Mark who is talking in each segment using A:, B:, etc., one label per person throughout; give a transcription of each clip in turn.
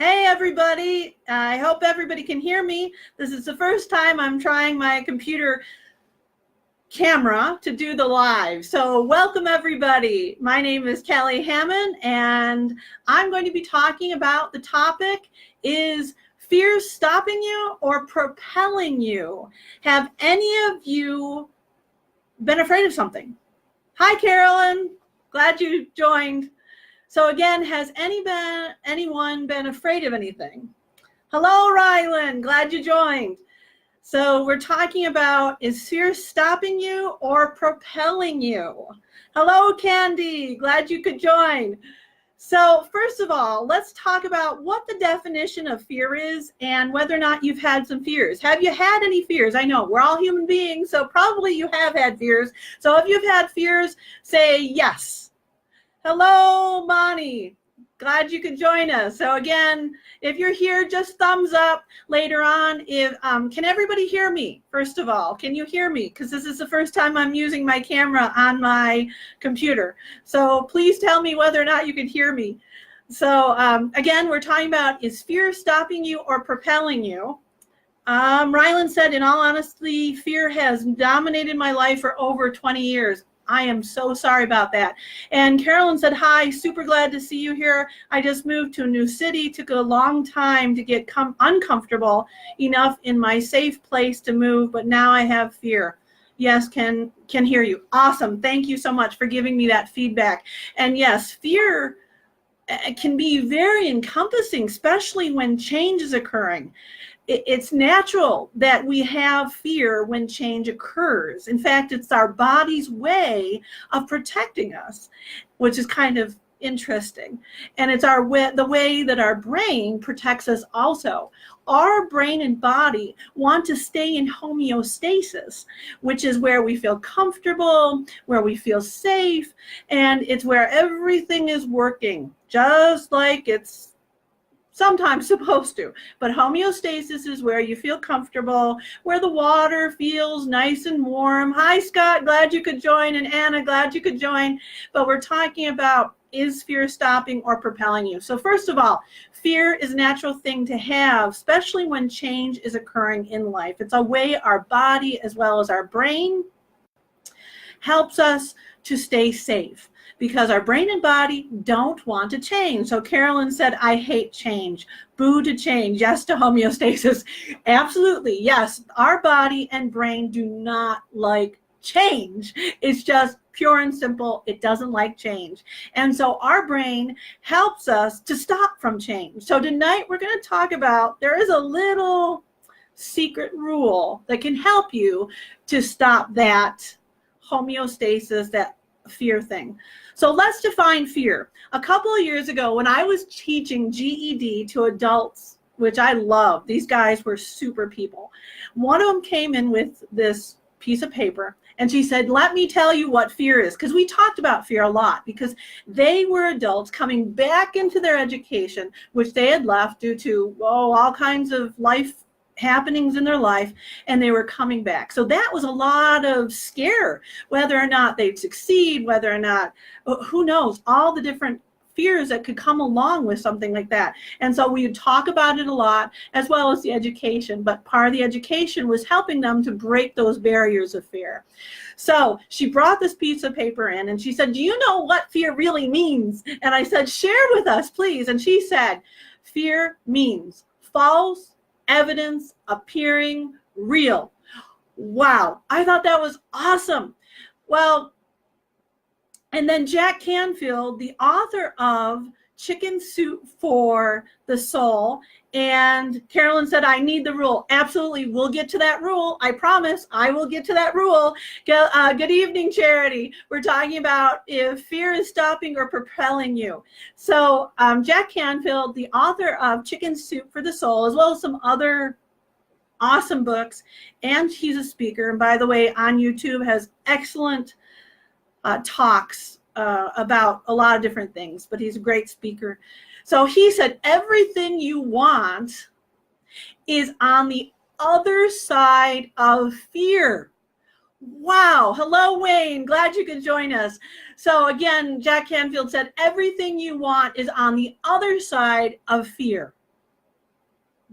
A: Hey everybody, I hope everybody can hear me. This is the first time I'm trying my computer camera to do the live. So welcome everybody. My name is Kelly Hammond and I'm going to be talking about the topic is fear stopping you or propelling you? Have any of you been afraid of something? Hi Carolyn, glad you joined. So again, has anyone been afraid of anything? Hello, Rylan, glad you joined. So we're talking about, is fear stopping you or propelling you? Hello, Candy, glad you could join. So first of all, let's talk about what the definition of fear is and whether or not you've had some fears. Have you had any fears? I know we're all human beings, so probably you have had fears. So if you've had fears, say yes. Hello, Bonnie. Glad you could join us. So again, if you're here, just thumbs up later on. If can everybody hear me? First of all, can you hear me? Because this is the first time I'm using my camera on my computer. So please tell me whether or not you can hear me. So again, we're talking about, is fear stopping you or propelling you? Rylan said, in all honesty, fear has dominated my life for over 20 years. I am so sorry about that. And Carolyn said, hi, super glad to see you here. I just moved to a new city. Took a long time to get uncomfortable enough in my safe place to move, but now I have fear. Yes, can hear you. Awesome. Thank you so much for giving me that feedback. And yes, fear can be very encompassing, especially when change is occurring. It's natural that we have fear when change occurs. In fact, it's our body's way of protecting us, which is kind of interesting. And it's the way that our brain protects us also. Our brain and body want to stay in homeostasis, which is where we feel comfortable, where we feel safe, and it's where everything is working just like it's sometimes supposed to. But homeostasis is where you feel comfortable, where the water feels nice and warm. Hi, Scott, glad you could join, and Anna, glad you could join. But we're talking about, is fear stopping or propelling you? So first of all, fear is a natural thing to have, especially when change is occurring in life. It's a way our body as well as our brain helps us to stay safe, because our brain and body don't want to change. So Carolyn said, I hate change. Boo to change. Yes to homeostasis. Absolutely. Yes, our body and brain do not like change. It's just pure and simple. It doesn't like change. And so our brain helps us to stop from change. So tonight we're going to talk about, there is a little secret rule that can help you to stop that homeostasis, that fear thing. So let's define fear. A couple of years ago, when I was teaching GED to adults, which I love, these guys were super people. One of them came in with this piece of paper and she said, let me tell you what fear is, because we talked about fear a lot, because they were adults coming back into their education, which they had left due to all kinds of life happenings in their life, and they were coming back. So that was a lot of scare, whether or not they'd succeed, whether or not, who knows, all the different fears that could come along with something like that. And so we would talk about it a lot, as well as the education, but part of the education was helping them to break those barriers of fear. So she brought this piece of paper in and she said, do you know what fear really means? And I said, share with us, please. And she said, fear means false evidence appearing real. Wow, I thought that was awesome. Well, and then Jack Canfield, the author of Chicken Soup for the Soul, and Carolyn said, I need the rule. Absolutely, we'll get to that rule. I promise I will get to that rule. Good evening, Charity. We're talking about if fear is stopping or propelling you. So Jack Canfield, the author of Chicken Soup for the Soul, as well as some other awesome books, and he's a speaker. And by the way, on YouTube has excellent talks about a lot of different things, but he's a great speaker. So he said, everything you want is on the other side of fear. Wow. Hello, Wayne. Glad you could join us. So again, Jack Canfield said, everything you want is on the other side of fear.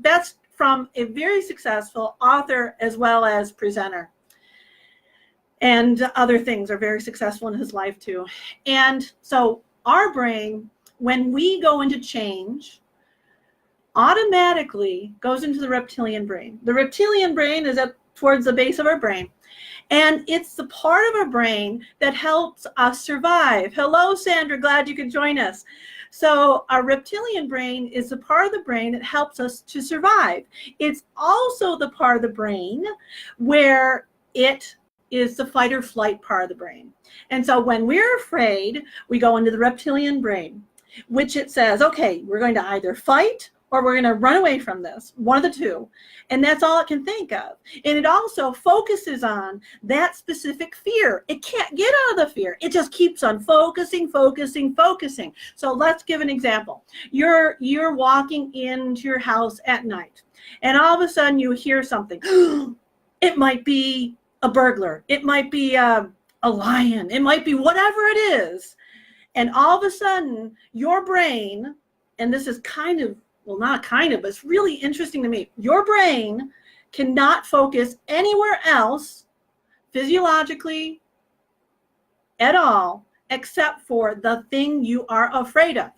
A: That's from a very successful author as well as presenter. And other things are very successful in his life too. And so our brain, when we go into change, automatically goes into the reptilian brain. The reptilian brain is up towards the base of our brain. And it's the part of our brain that helps us survive. Hello, Sandra, glad you could join us. So our reptilian brain is the part of the brain that helps us to survive. It's also the part of the brain where it is the fight or flight part of the brain. And so when we're afraid, we go into the reptilian brain, which it says, okay, we're going to either fight or we're going to run away from this, one of the two. And that's all it can think of. And it also focuses on that specific fear. It can't get out of the fear. It just keeps on focusing. So let's give an example. You're walking into your house at night, and all of a sudden you hear something. It might be a burglar. It might be a lion. It might be whatever it is. And all of a sudden your brain, and this is kind of, well, not kind of, but it's really interesting to me. Your brain cannot focus anywhere else physiologically at all except for the thing you are afraid of.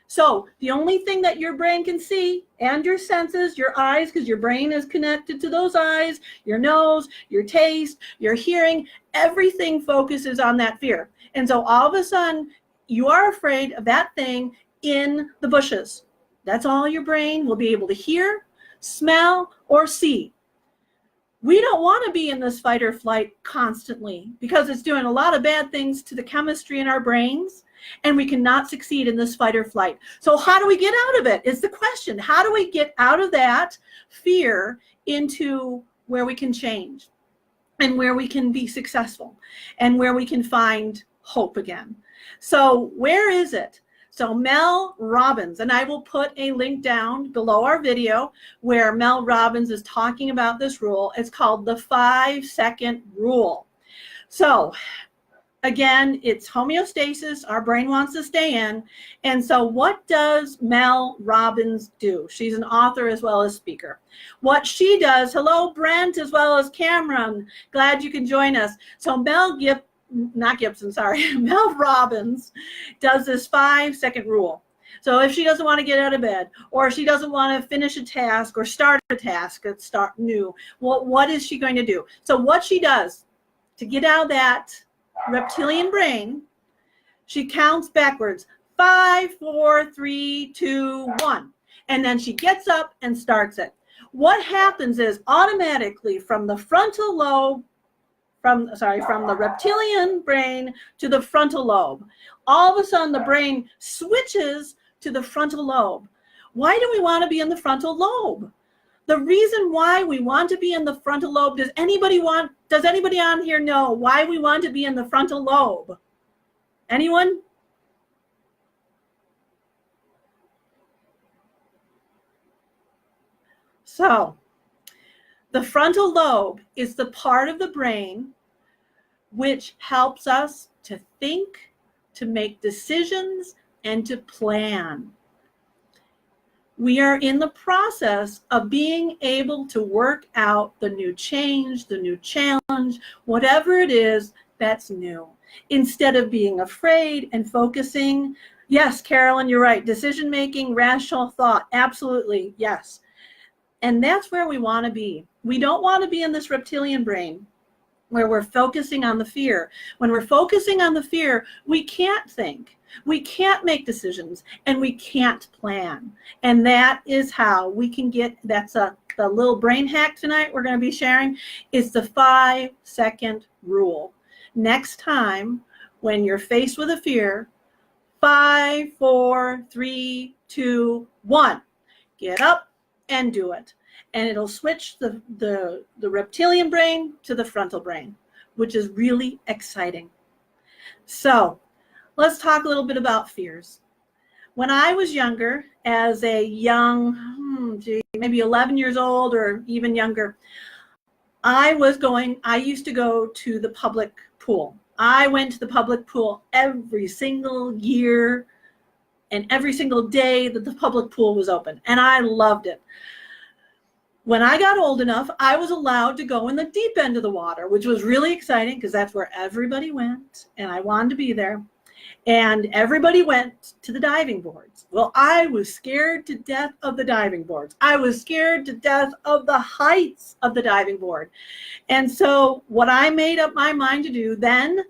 A: So the only thing that your brain can see, and your senses, your eyes, because your brain is connected to those eyes, your nose, your taste, your hearing, everything focuses on that fear. And so all of a sudden you are afraid of that thing in the bushes. That's all your brain will be able to hear, smell, or see. We don't want to be in this fight or flight constantly because it's doing a lot of bad things to the chemistry in our brains, and we cannot succeed in this fight or flight. So how do we get out of it is the question. How do we get out of that fear into where we can change and where we can be successful and where we can find hope again? So where is it? So Mel Robbins, and I will put a link down below our video where Mel Robbins is talking about this rule. It's called the 5-second rule. So again, it's homeostasis. Our brain wants to stay in. And so what does Mel Robbins do? She's an author as well as speaker. What she does, hello, Brent, as well as Cameron. Glad you can join us. So Mel Robbins does this 5-second rule. So if she doesn't want to get out of bed, or she doesn't want to finish a task or start a task, start new, well, what is she going to do? So what she does to get out of that reptilian brain, she counts backwards, 5, 4, 3, 2, 1. And then she gets up and starts it. What happens is automatically from the frontal lobe, from the reptilian brain to the frontal lobe, all of a sudden the brain switches to the frontal lobe. Why do we want to be in the frontal lobe? The reason why we want to be in the frontal lobe, does anybody on here know why we want to be in the frontal lobe? Anyone? So the frontal lobe is the part of the brain which helps us to think, to make decisions, and to plan. We are in the process of being able to work out the new change, the new challenge, whatever it is that's new, instead of being afraid and focusing. Yes, Carolyn, you're right. Decision-making, rational thought, absolutely, yes. And that's where we want to be. We don't want to be in this reptilian brain where we're focusing on the fear. When we're focusing on the fear, we can't think, we can't make decisions, and we can't plan. And that is how we can get, that's the little brain hack tonight we're going to be sharing, is the 5-second rule. Next time, when you're faced with a fear, 5, 4, 3, 2, 1. Get up and do it. And it'll switch the reptilian brain to the frontal brain, which is really exciting. So let's talk a little bit about fears. When I was younger, as a young, maybe 11 years old or even younger, I used to go to the public pool. I went to the public pool every single year and every single day that the public pool was open, and I loved it. When I got old enough, I was allowed to go in the deep end of the water, which was really exciting because that's where everybody went, and I wanted to be there. And everybody went to the diving boards. Well, I was scared to death of the diving boards. I was scared to death of the heights of the diving board. And so what I made up my mind to do then,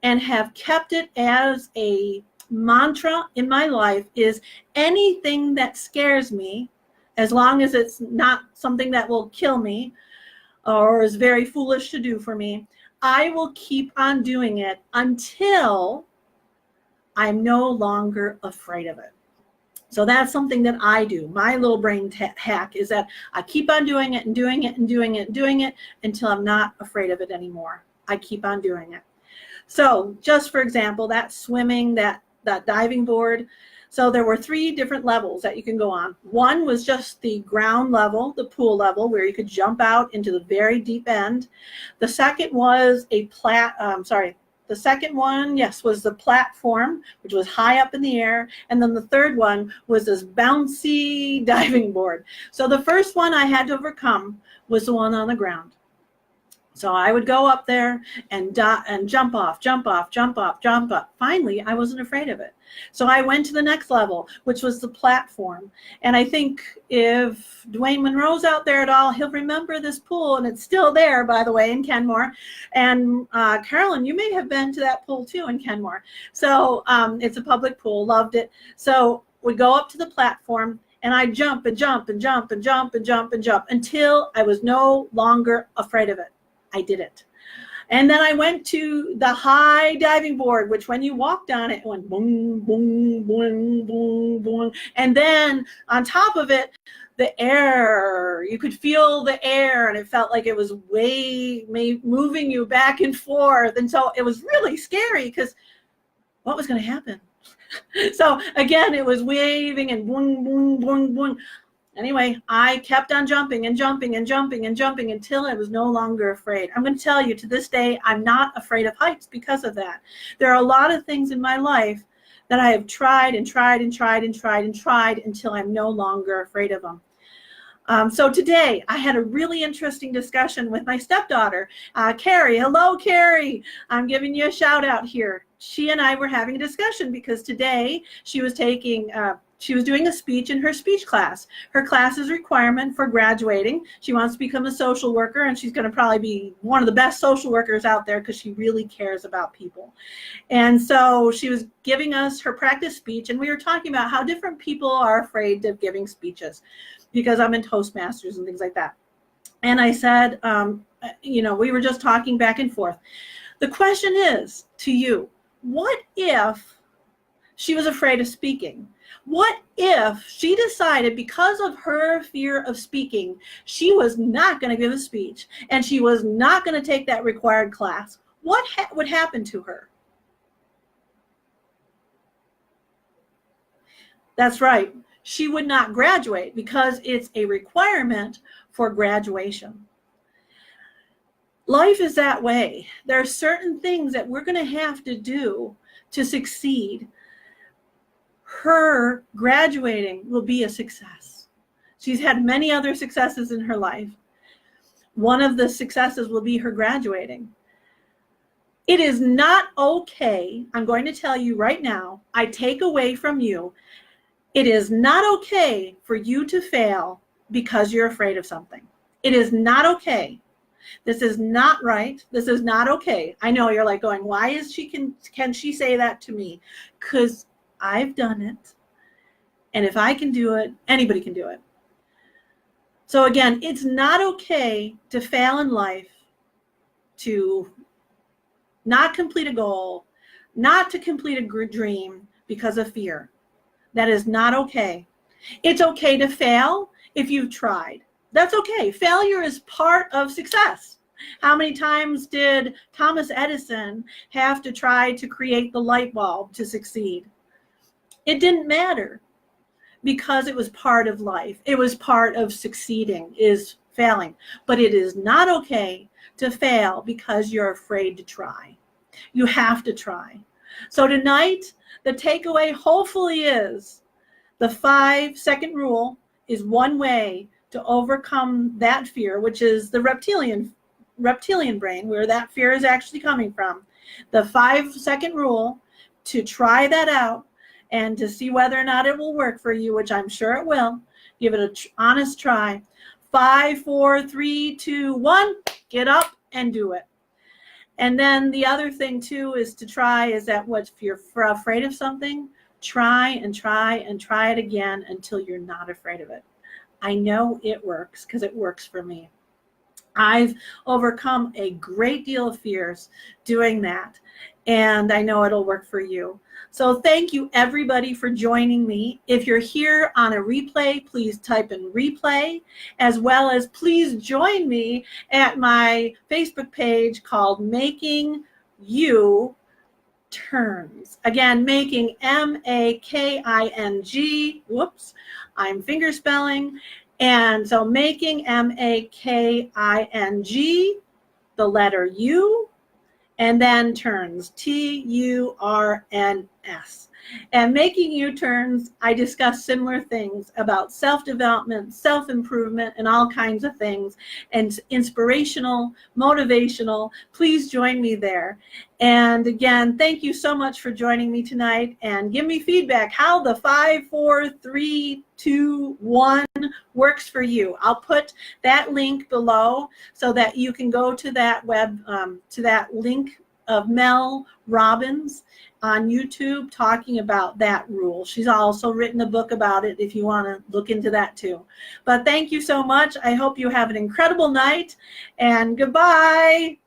A: and have kept it as a mantra in my life, is anything that scares me, as long as it's not something that will kill me or is very foolish to do for me, I will keep on doing it until I'm no longer afraid of it. So that's something that I do. My little brain hack is that I keep on doing it and doing it and doing it and doing it until I'm not afraid of it anymore. I keep on doing it. So just for example, that swimming, that diving board. So there were 3 different levels that you can go on. One was just the ground level, the pool level, where you could jump out into the very deep end. The second was the second one, yes, was the platform, which was high up in the air. And then the third one was this bouncy diving board. So the first one I had to overcome was the one on the ground. So I would go up there and jump off, jump off, jump off, jump up. Finally, I wasn't afraid of it. So I went to the next level, which was the platform. And I think if Dwayne Monroe's out there at all, he'll remember this pool. And it's still there, by the way, in Kenmore. And Carolyn, you may have been to that pool too in Kenmore. So it's a public pool, loved it. So we go up to the platform. And I jump and jump and jump and jump and jump and jump until I was no longer afraid of it. I did it. And then I went to the high diving board, which when you walked on it, it went boom, boom, boom, boom, boom. And then on top of it, the air, you could feel the air, and it felt like it was moving you back and forth. And so it was really scary because what was going to happen? So again, it was waving and boom, boom, boom, boom. Anyway, I kept on jumping and jumping and jumping and jumping until I was no longer afraid. I'm going to tell you, to this day, I'm not afraid of heights because of that. There are a lot of things in my life that I have tried and tried and tried and tried and tried until I'm no longer afraid of them. So today, I had a really interesting discussion with my stepdaughter, Carrie. Hello, Carrie. I'm giving you a shout out here. She and I were having a discussion because today she was doing a speech in her speech class. Her class is a requirement for graduating. She wants to become a social worker, and she's going to probably be one of the best social workers out there because she really cares about people. And so she was giving us her practice speech, and we were talking about how different people are afraid of giving speeches, because I'm in Toastmasters and things like that. And I said, we were just talking back and forth. The question is to you, what if she was afraid of speaking? What if she decided, because of her fear of speaking, she was not going to give a speech and she was not going to take that required class? What would happen to her? That's right. She would not graduate because it's a requirement for graduation. Life is that way. There are certain things that we're going to have to do to succeed. Her graduating will be a success. She's had many other successes in her life. One of the successes will be her graduating. It is not okay. I'm going to tell you right now, I take away from you, it is not okay for you to fail because you're afraid of something. It is not okay. This is not right. This is not okay. I know you're like going, why is can she say that to me? Because I've done it. And if I can do it, anybody can do it. So again, it's not okay to fail in life, to not complete a goal, not to complete a dream because of fear. That is not okay. It's okay to fail if you've tried. That's okay. Failure is part of success. How many times did Thomas Edison have to try to create the light bulb to succeed? It didn't matter because it was part of life. It was part of succeeding, is failing. But it is not okay to fail because you're afraid to try. You have to try. So tonight, the takeaway hopefully is the 5-second rule is one way to overcome that fear, which is the reptilian brain, where that fear is actually coming from. The 5-second rule, to try that out and to see whether or not it will work for you, which I'm sure it will. Give it an honest try. 5, 4, 3, 2, 1, get up and do it. And then the other thing too is to try is that if you're afraid of something, try and try and try it again until you're not afraid of it. I know it works because it works for me. I've overcome a great deal of fears doing that, and I know it'll work for you. So thank you everybody for joining me. If you're here on a replay, please type in replay, as well as please join me at my Facebook page called Making You Turns. Again, making M-A-K-I-N-G. Whoops, I'm finger spelling. And so making M-A-K-I-N-G, the letter U, and then turns, T-U-R-N-S. And making U-turns, I discuss similar things about self-development, self-improvement, and all kinds of things, and inspirational, motivational. Please join me there. And again, thank you so much for joining me tonight, and give me feedback how the 5, 4, 3, 2, 1 works for you. I'll put that link below so that you can go to that to that link of Mel Robbins on YouTube talking about that rule. She's also written a book about it if you want to look into that too. But thank you so much. I hope you have an incredible night, and goodbye.